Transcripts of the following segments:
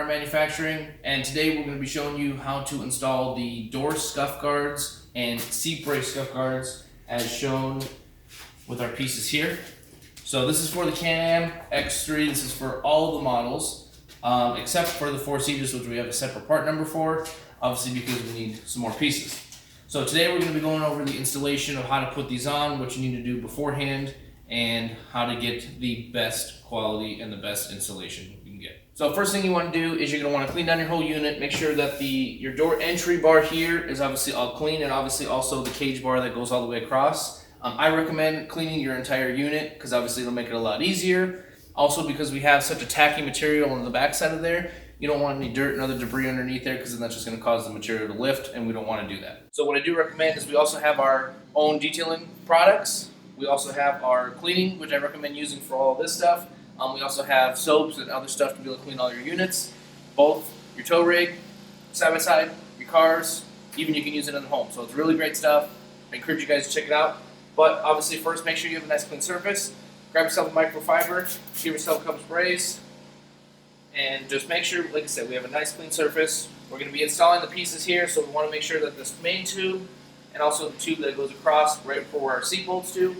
Manufacturing, and today we're going to be showing you how to install the door scuff guards and seat brace scuff guards as shown with our pieces here. So this is for the Can-Am X3. This is for all the models except for the 4-seaters, which we have a separate part number for, obviously because we need some more pieces. So today we're going to be going over the installation of how to put these on, what you need to do beforehand, and how to get the best quality and the best installation you can get. So first thing you want to do is you're going to want to clean down your whole unit. Make sure that your door entry bar here is obviously all clean, and obviously also the cage bar that goes all the way across. I recommend cleaning your entire unit because obviously it'll make it a lot easier. Also because we have such a tacky material on the back side of there, you don't want any dirt and other debris underneath there because then that's just going to cause the material to lift, and we don't want to do that. So what I do recommend is we also have our own detailing products. We also have our cleaning, which I recommend using for all this stuff. We also have soaps and other stuff to be able to clean all your units, both your tow rig, side-by-side, your cars, even you can use it in the home. So it's really great stuff. I encourage you guys to check it out. But obviously first make sure you have a nice clean surface. Grab yourself a microfiber, give yourself a couple sprays, and just make sure, like I said, we have a nice clean surface. We're going to be installing the pieces here, so we want to make sure that this main tube and also the tube that goes across right for where our seat bolts do,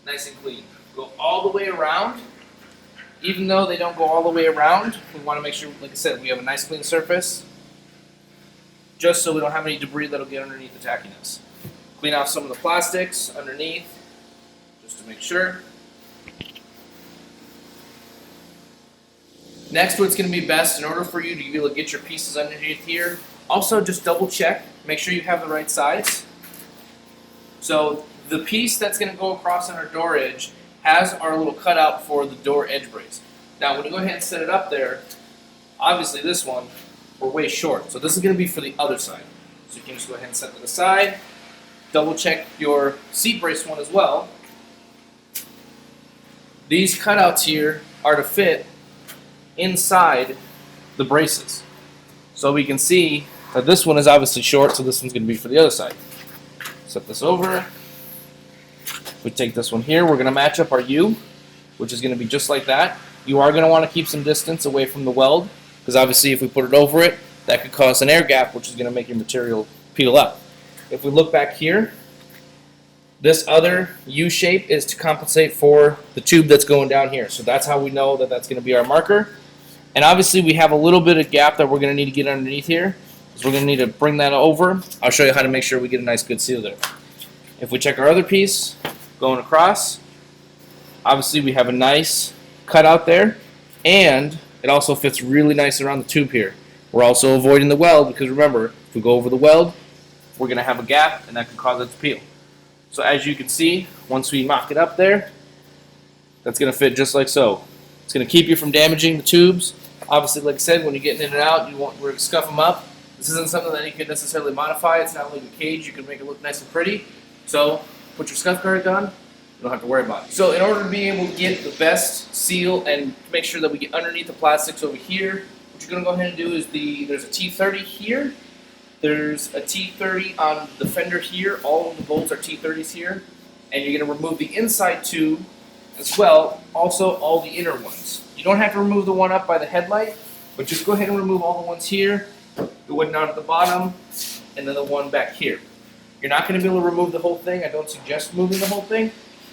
nice and clean. Go all the way around. Even though they don't go all the way around, we want to make sure, like I said, we have a nice clean surface, just so we don't have any debris that'll get underneath the tackiness. Clean off some of the plastics underneath, just to make sure. Next, what's going to be best in order for you to be able to get your pieces underneath here, also just double check, make sure you have the right size. So the piece that's going to go across on our door edge has our little cutout for the door edge brace. Now when you go ahead and set it up there, obviously this one, we're way short. So this is going to be for the other side. So you can just go ahead and set it aside. Double check your seat brace one as well. These cutouts here are to fit inside the braces. So we can see that this one is obviously short, so this one's going to be for the other side. Set this over. We take this one here, we're going to match up our U, which is going to be just like that. You are going to want to keep some distance away from the weld, because obviously if we put it over it, that could cause an air gap, which is going to make your material peel up. If we look back here, this other U shape is to compensate for the tube that's going down here. So that's how we know that that's going to be our marker. And obviously we have a little bit of gap that we're going to need to get underneath here, so we're going to need to bring that over. I'll show you how to make sure we get a nice good seal there. If we check our other piece, going across, obviously we have a nice cutout there, and it also fits really nice around the tube here. We're also avoiding the weld because remember, if we go over the weld, we're going to have a gap and that could cause it to peel. So as you can see, once we mock it up there, that's going to fit just like so. It's going to keep you from damaging the tubes. Obviously, like I said, when you're getting in and out, we're going to scuff them up. This isn't something that you can necessarily modify. It's not like a cage. You can make it look nice and pretty. So put your scuff guard on, you don't have to worry about it. So in order to be able to get the best seal and make sure that we get underneath the plastics over here, what you're going to go ahead and do is there's a T30 here, there's a T30 on the fender here, all of the bolts are T30s here, and you're going to remove the inside tube as well, also all the inner ones. You don't have to remove the one up by the headlight, but just go ahead and remove all the ones here, the one down at the bottom, and then the one back here. You're not going to be able to remove the whole thing. I don't suggest moving the whole thing.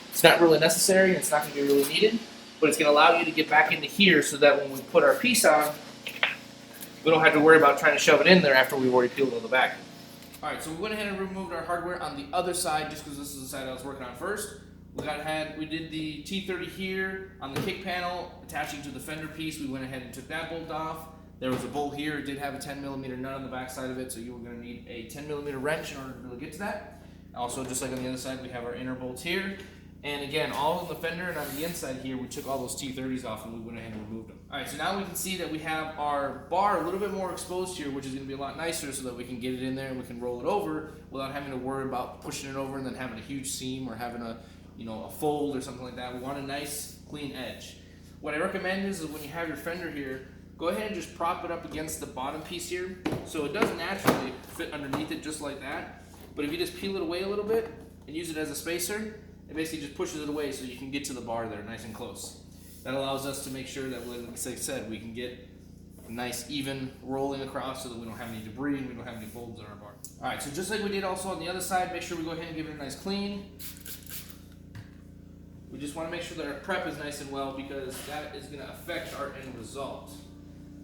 It's not really necessary, and it's not going to be really needed, but it's going to allow you to get back into here so that when we put our piece on, we don't have to worry about trying to shove it in there after we've already peeled it on the back. Alright, so we went ahead and removed our hardware on the other side just because this is the side I was working on first. We did the T30 here on the kick panel attaching to the fender piece. We went ahead and took that bolt off. There was a bolt here. It did have a 10mm nut on the back side of it, so you were going to need a 10mm wrench in order to really get to that. Also, just like on the other side, we have our inner bolts here. And again, all on the fender and on the inside here, we took all those T30s off and we went ahead and removed them. Alright, so now we can see that we have our bar a little bit more exposed here, which is going to be a lot nicer so that we can get it in there and we can roll it over without having to worry about pushing it over and then having a huge seam or having a fold or something like that. We want a nice, clean edge. What I recommend is when you have your fender here, go ahead and just prop it up against the bottom piece here, so it does naturally fit underneath it just like that. But if you just peel it away a little bit and use it as a spacer, it basically just pushes it away so you can get to the bar there nice and close. That allows us to make sure that, like I said, we can get a nice even rolling across so that we don't have any debris and we don't have any folds on our bar. All right, so just like we did also on the other side, make sure we go ahead and give it a nice clean. We just want to make sure that our prep is nice and well, because that is going to affect our end result.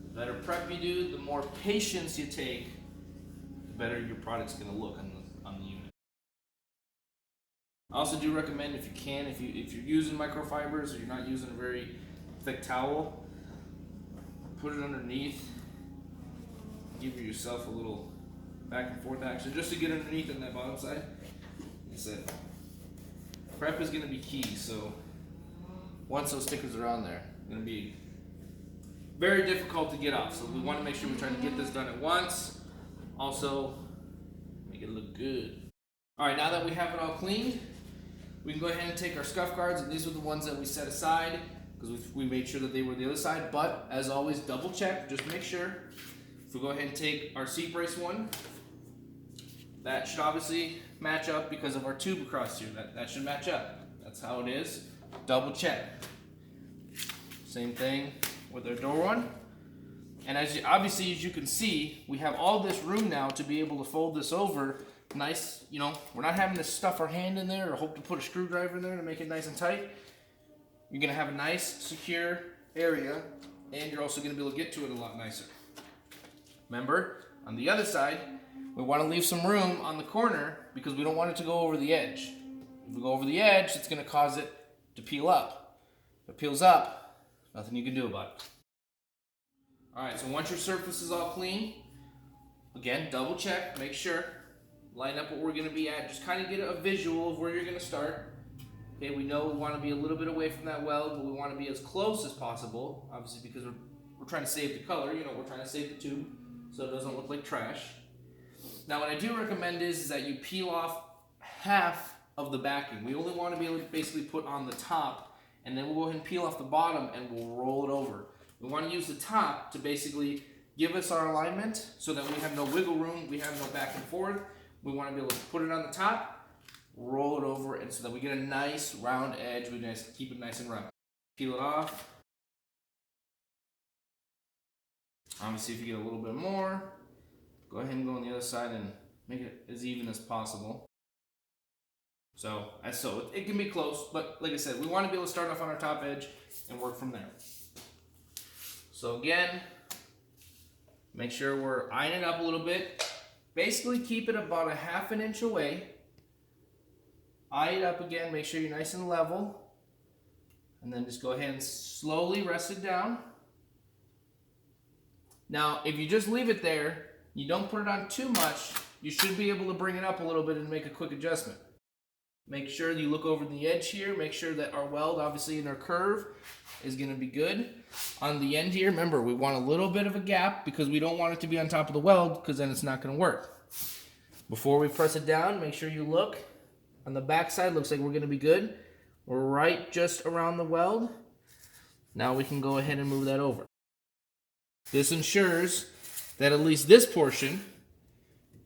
The better prep you do, the more patience you take, the better your product's going to look on the unit. I also do recommend, if you can, if you're using microfibers or you're not using a very thick towel, put it underneath. Give yourself a little back and forth action just to get underneath on that bottom side. Like I said, prep is going to be key, so once those stickers are on there, it's going to be very difficult to get off. So we want to make sure we're trying to get this done at once. Also, make it look good. All right, now that we have it all cleaned, we can go ahead and take our scuff guards, and these are the ones that we set aside because we made sure that they were the other side. But as always, double check, just make sure. If we go ahead and take our seat brace one, that should obviously match up because of our tube across here. That should match up. That's how it is. Double check. Same thing with our door one. And obviously, as you can see, we have all this room now to be able to fold this over. Nice, you know, we're not having to stuff our hand in there or hope to put a screwdriver in there to make it nice and tight. You're gonna have a nice, secure area, and you're also gonna be able to get to it a lot nicer. Remember, on the other side, we want to leave some room on the corner because we don't want it to go over the edge. If we go over the edge, it's going to cause it to peel up. If it peels up, nothing you can do about it. Alright, so once your surface is all clean, again, double check, make sure, line up what we're going to be at, just kind of get a visual of where you're going to start. Okay, we know we want to be a little bit away from that weld, but we want to be as close as possible, obviously because we're trying to save the color, you know, we're trying to save the tube so it doesn't look like trash. Now what I do recommend is that you peel off half of the backing. We only want to be able to basically put on the top, and then we'll go ahead and peel off the bottom and we'll roll it over. We want to use the top to basically give us our alignment so that we have no wiggle room, we have no back and forth. We want to be able to put it on the top, roll it over, and so that we get a nice round edge. We keep it nice and round. Peel it off. Obviously, if you get a little bit more, go ahead and go on the other side and make it as even as possible. So it can be close, but like I said, we want to be able to start off on our top edge and work from there. So again, make sure we're eyeing it up a little bit. Basically keep it about a ½ an inch away. Eye it up again, make sure you're nice and level. And then just go ahead and slowly rest it down. Now, if you just leave it there, you don't put it on too much, you should be able to bring it up a little bit and make a quick adjustment. Make sure you look over the edge here, make sure that our weld, obviously in our curve, is going to be good. On the end here, remember, we want a little bit of a gap because we don't want it to be on top of the weld because then it's not going to work. Before we press it down, make sure you look. On the back side, looks like we're going to be good. We're right just around the weld. Now we can go ahead and move that over. This ensures that at least this portion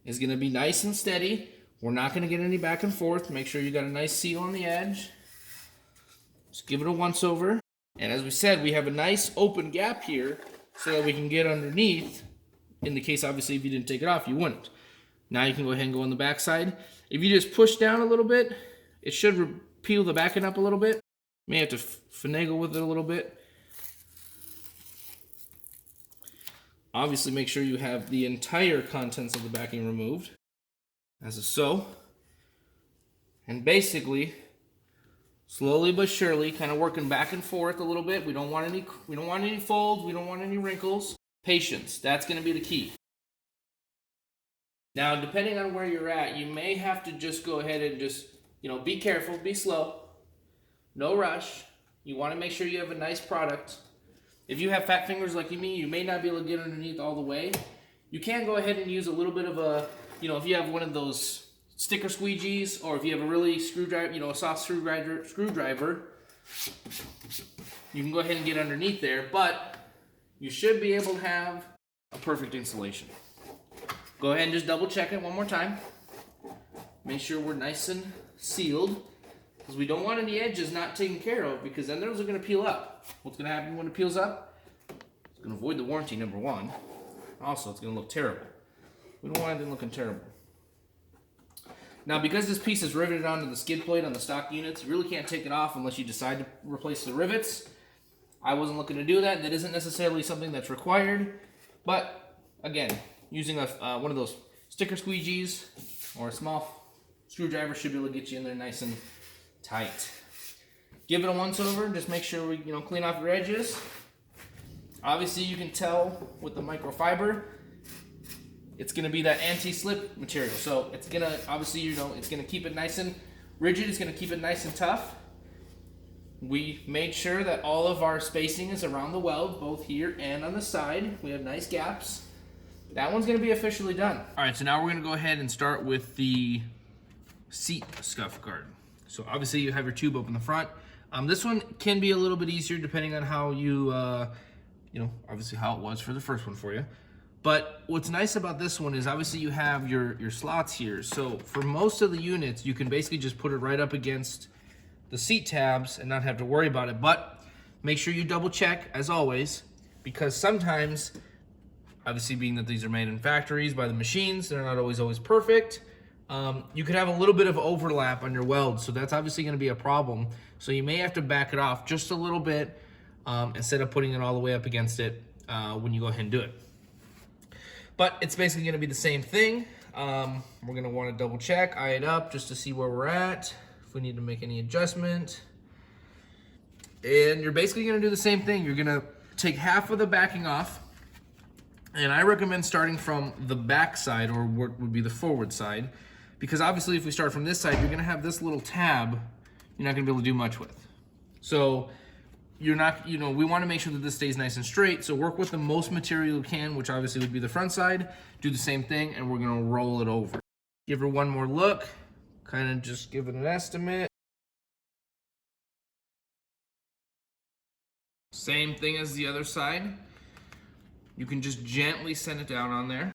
is going to be nice and steady. We're not going to get any back and forth. Make sure you got a nice seal on the edge. Just give it a once over. And as we said, we have a nice open gap here so that we can get underneath. In the case, obviously, if you didn't take it off, you wouldn't. Now you can go ahead and go on the back side. If you just push down a little bit, it should peel the backing up a little bit. You may have to finagle with it a little bit. Obviously, make sure you have the entire contents of the backing removed, as so. And basically, slowly but surely, kind of working back and forth a little bit. We don't want any folds. We don't want any wrinkles. Patience. That's going to be the key. Now, depending on where you're at, you may have to just go ahead and just, be careful, be slow. No rush. You want to make sure you have a nice product. If you have fat fingers like me, you may not be able to get underneath all the way. You can go ahead and use a little bit of a, if you have one of those sticker squeegees, or if you have a really a soft screwdriver, you can go ahead and get underneath there. But you should be able to have a perfect installation. Go ahead and just double check it one more time. Make sure we're nice and sealed, because we don't want any edges not taken care of, because then those are going to peel up. What's going to happen when it peels up? It's going to void the warranty, number one. Also, it's going to look terrible. We don't want it looking terrible. Now, because this piece is riveted onto the skid plate on the stock units, you really can't take it off unless you decide to replace the rivets. I wasn't looking to do that. That isn't necessarily something that's required. But, again, using one of those sticker squeegees or a small screwdriver should be able to get you in there nice and tight. Give it a once over. Just make sure we clean off your edges. Obviously, you can tell with the microfiber, it's going to be that anti-slip material. So it's going to, obviously, it's going to keep it nice and rigid. It's going to keep it nice and tough. We made sure that all of our spacing is around the weld, both here and on the side. We have nice gaps. That one's going to be officially done. All right, so now we're going to go ahead and start with the seat scuff guard. So obviously you have your tube up in the front. This one can be a little bit easier depending on how you, obviously how it was for the first one for you. But what's nice about this one is obviously you have your slots here. So for most of the units, you can basically just put it right up against the seat tabs and not have to worry about it. But make sure you double check, as always, because sometimes, obviously being that these are made in factories by the machines, they're not always perfect. You could have a little bit of overlap on your weld, so that's obviously going to be a problem. So you may have to back it off just a little bit instead of putting it all the way up against it when you go ahead and do it. But it's basically going to be the same thing. We're going to want to double check, eye it up just to see where we're at, if we need to make any adjustment. And you're basically going to do the same thing. You're going to take half of the backing off, and I recommend starting from the back side, or what would be the forward side, because obviously if we start from this side, you're going to have this little tab you're not going to be able to do much with. So you're not, we want to make sure that this stays nice and straight, so work with the most material you can, which obviously would be the front side. Do the same thing, and we're going to roll it over. Give her one more look, kind of just give it an estimate. Same thing as the other side. You can just gently send it down on there.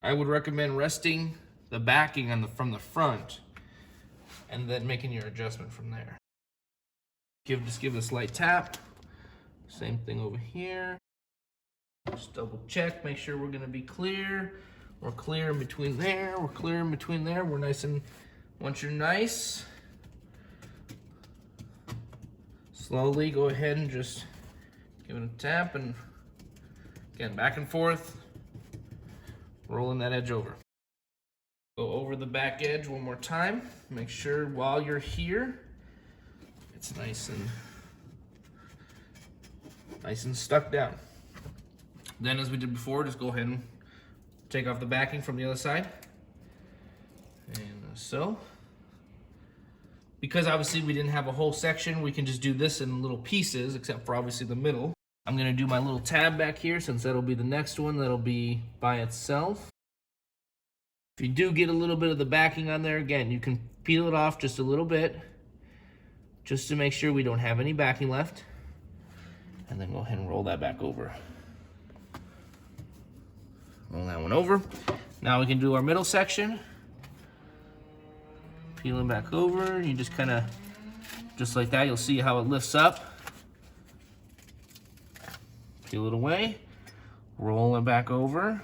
I would recommend resting the backing from the front and then making your adjustment from there. Just give it a slight tap. Same thing over here. Just double check, make sure we're gonna be clear. We're clear in between there. We're clear in between there. We're nice, and once you're nice, slowly go ahead and just give it a tap, and again, back and forth, rolling that edge over. Go over the back edge one more time. Make sure while you're here, it's nice and stuck down. Then, as we did before, just go ahead and take off the backing from the other side. And so, because obviously we didn't have a whole section, we can just do this in little pieces, except for obviously the middle. I'm gonna do my little tab back here, since that'll be the next one that'll be by itself. If you do get a little bit of the backing on there, again, you can peel it off just a little bit, just to make sure we don't have any backing left. And then go ahead and roll that back over. Roll that one over. Now we can do our middle section. Peeling back over, you just kind of, just like that, you'll see how it lifts up. Peel it away, roll it back over.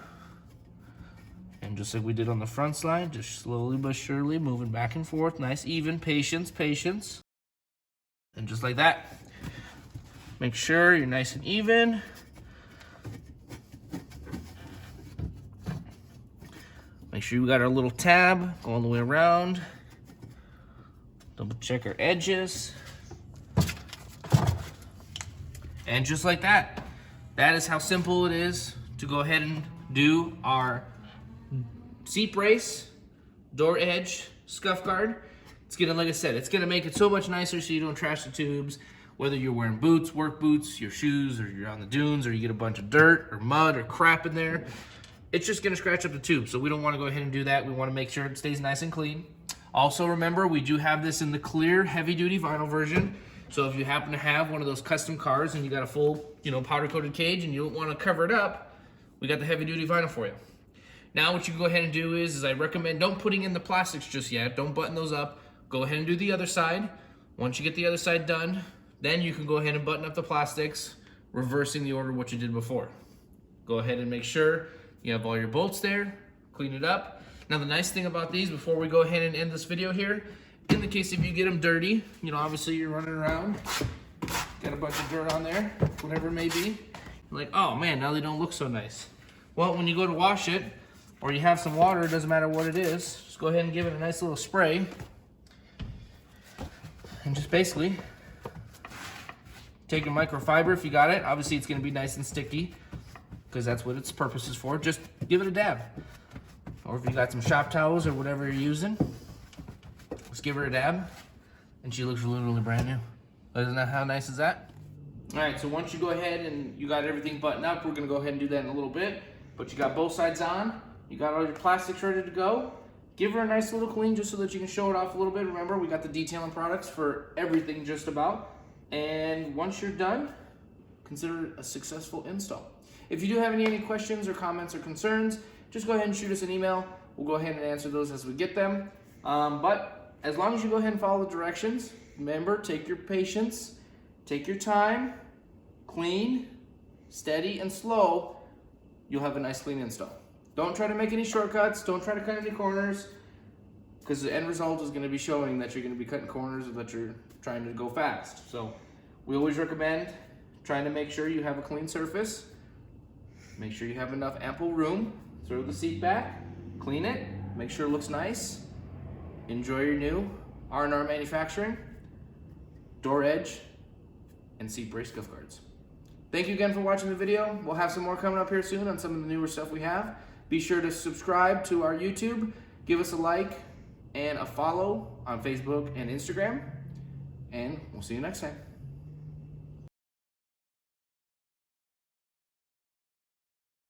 And just like we did on the front side, just slowly but surely moving back and forth. Nice, even, patience. And just like that. Make sure you're nice and even. Make sure we got our little tab all the way around. Double check our edges. And just like that. That is how simple it is to go ahead and do our seat brace, door edge, scuff guard. It's gonna, like I said, it's gonna make it so much nicer so you don't trash the tubes. Whether you're wearing boots, work boots, your shoes, or you're on the dunes, or you get a bunch of dirt or mud or crap in there, it's just gonna scratch up the tube. So we don't wanna go ahead and do that. We wanna make sure it stays nice and clean. Also remember, we do have this in the clear heavy duty vinyl version. So if you happen to have one of those custom cars and you got a full, powder coated cage and you don't want to cover it up, we got the heavy duty vinyl for you. Now what you go ahead and do is I recommend don't putting in the plastics just yet. Don't button those up. Go ahead and do the other side. Once you get the other side done, then you can go ahead and button up the plastics, reversing the order of what you did before. Go ahead and make sure you have all your bolts there, clean it up. Now the nice thing about these, before we go ahead and end this video here, in the case if you get them dirty, obviously you're running around, got a bunch of dirt on there, whatever it may be, you're like, oh man, now they don't look so nice. Well, when you go to wash it, or you have some water, it doesn't matter what it is, just go ahead and give it a nice little spray. And just basically take your microfiber if you got it. Obviously it's gonna be nice and sticky because that's what its purpose is for. Just give it a dab. Or if you got some shop towels or whatever you're using, just give her a dab and she looks really, really brand new. Isn't that how nice is that? All right, so once you go ahead and you got everything buttoned up, we're gonna go ahead and do that in a little bit, but you got both sides on, you got all your plastics ready to go. Give her a nice little clean just so that you can show it off a little bit. Remember, we got the detailing products for everything just about. And once you're done, consider it a successful install. If you do have any questions or comments or concerns, just go ahead and shoot us an email. We'll go ahead and answer those as we get them. But as long as you go ahead and follow the directions, remember, take your patience, take your time, clean, steady, and slow, you'll have a nice clean install. Don't try to make any shortcuts. Don't try to cut any corners, because the end result is going to be showing that you're going to be cutting corners or that you're trying to go fast. So we always recommend trying to make sure you have a clean surface. Make sure you have enough ample room. Throw the seat back, clean it, make sure it looks nice. Enjoy your new R&R manufacturing, door edge, and seat brace scuff guards. Thank you again for watching the video. We'll have some more coming up here soon on some of the newer stuff we have. Be sure to subscribe to our YouTube, give us a like and a follow on Facebook and Instagram, and we'll see you next time.